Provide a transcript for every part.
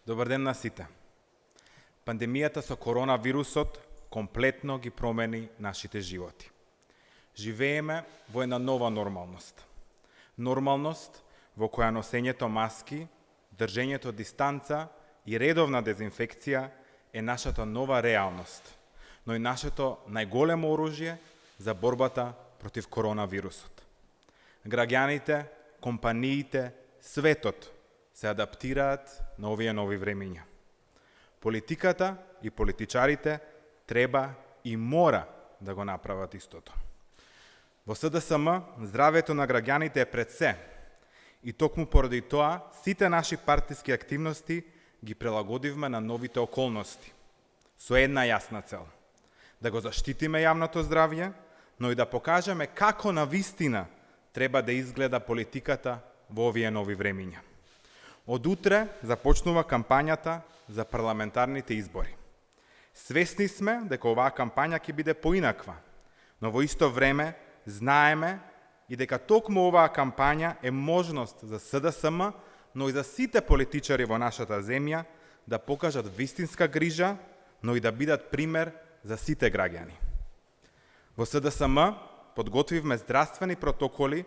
Добар ден на сите. Пандемијата со коронавирусот комплетно ги промени нашите животи. Живееме во една нова нормалност. Нормалност во која носењето маски, држењето дистанца и редовна дезинфекција е нашата нова реалност, но и нашето најголемо оружје за борбата против коронавирусот. Граѓаните, компаниите, светот се адаптираат на овие нови времиња. Политиката и политичарите треба и мора да го направат истото. Во СДСМ здравето на граѓаните е пред се и токму поради тоа сите наши партиски активности ги прилагодивме на новите околности со една јасна цел: да го заштитиме јавното здравје, но и да покажеме како навистина треба да изгледа политиката во овие нови времиња. Од утре започнува кампањата за парламентарните избори. Свесни сме дека оваа кампања ќе биде поинаква, но во исто време знаеме и дека токму оваа кампања е можност за СДСМ, но и за сите политичари во нашата земја да покажат вистинска грижа, но и да бидат пример за сите граѓани. Во СДСМ подготвивме здравствени протоколи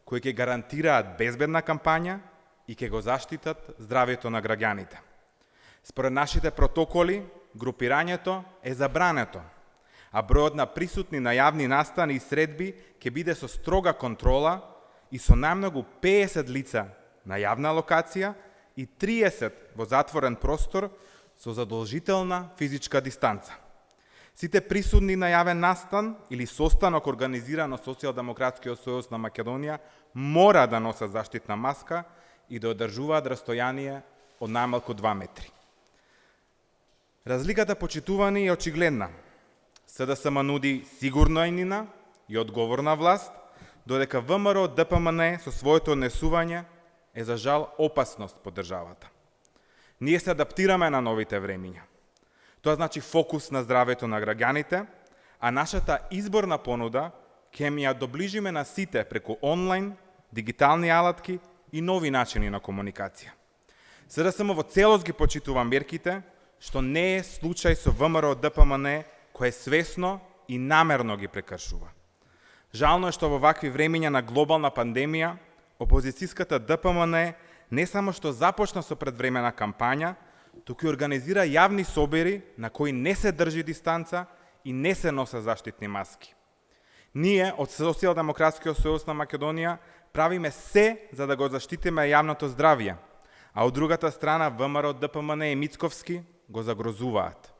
кои ќе гарантираат безбедна кампања и ќе го заштитат здравјето на граѓаните. Според нашите протоколи, групирањето е забрането, а бројот на присутни на јавни настани и средби ќе биде со строга контрола и со најмногу 50 лица на јавна локација и 30 во затворен простор со задолжителна физичка дистанца. Сите присутни на јавен настан или состанок организиран од Социјалдемократскиот сојуз на Македонија мора да носат заштитна маска и да одржуваат растојание од најмалку 2 метри. Разликата, почитувани, е очигледна. СДСМ нуди сигурна и одговорна власт, додека ВМРО ДПМН со своето однесување е за жал опасност по државата. Ние се адаптираме на новите времиња. Тоа значи фокус на здравето на граѓаните, а нашата изборна понуда ќе ми ја доближиме на сите преку онлайн, дигитални алатки и нови начини на комуникација. СДСМ во целост ги почитува мерките, што не е случај со ВМРО ДПМН, кој свесно и намерно ги прекршува. Жално е што во вакви времиња на глобална пандемија, опозицијската ДПМН не само што започна со предвремена кампања, туку и организира јавни собери на кои не се држи дистанца и не се носат заштитни маски. Ние од Социјалдемократскиот сојуз на Македонија правиме се за да го заштитиме јавното здравје, а од другата страна ВМРО ДПМН и Мицковски го загрозуваат.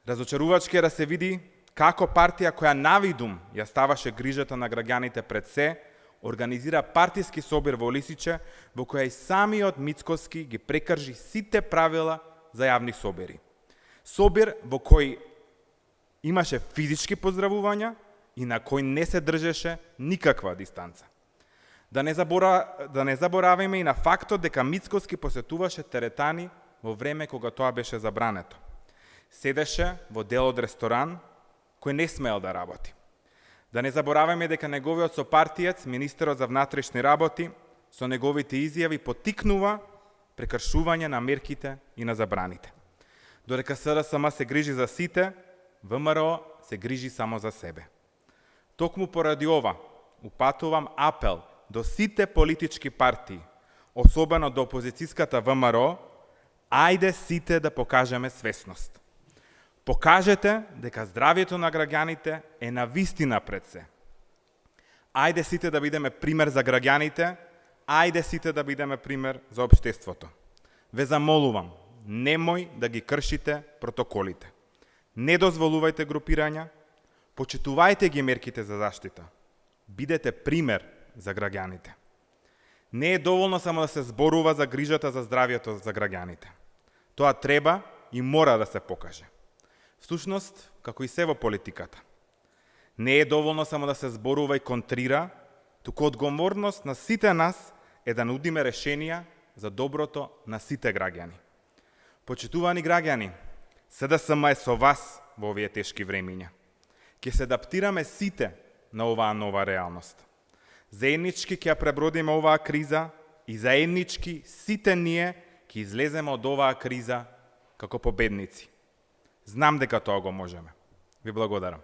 Разочарувачки е да се види како партија која навидум ја ставаше грижата на граѓаните пред се, организира партиски собир во Лисиче, во која и самиот Мицковски ги прекрши сите правила за јавни собери. Собир во кој имаше физички поздравувања и на кој не се држеше никаква дистанца. Да не забораваме и на фактот дека Мицковски посетуваше теретани во време кога тоа беше забрането. Седеше во дел од ресторан кој не смеел да работи. Да не забораваме дека неговиот сопартиец, министерот за внатрешни работи, со неговите изјави поттикнува прекршување на мерките и на забраните. Додека СДСМ се грижи за сите, ВМРО се грижи само за себе. Токму поради ова, упатувам апел до сите политички партии, особено до опозицијската ВМРО, ајде сите да покажеме свесност. Покажете дека здравјето на граѓаните е навистина пред се. Ајде сите да бидеме пример за граѓаните, ајде сите да бидеме пример за општеството. Ве замолувам, немој да ги кршите протоколите. Не дозволувајте групирања, почитувајте ги мерките за заштита. Бидете пример за граѓаните. Не е доволно само да се зборува за грижата за здравјето за граѓаните. Тоа треба и мора да се покаже. Всушност, како и се во политиката. Не е доволно само да се зборува и контрира, туку одговорност на сите нас е да нудиме решенија за доброто на сите граѓани. Почитувани граѓани, СДСМ е со вас во овие тешки времиња. Ќе се адаптираме сите на оваа нова реалност. Заеднички ќе ја пребродиме оваа криза и заеднички сите ние ќе излеземе од оваа криза како победници. Знам дека тоа го можеме. Ви благодарам.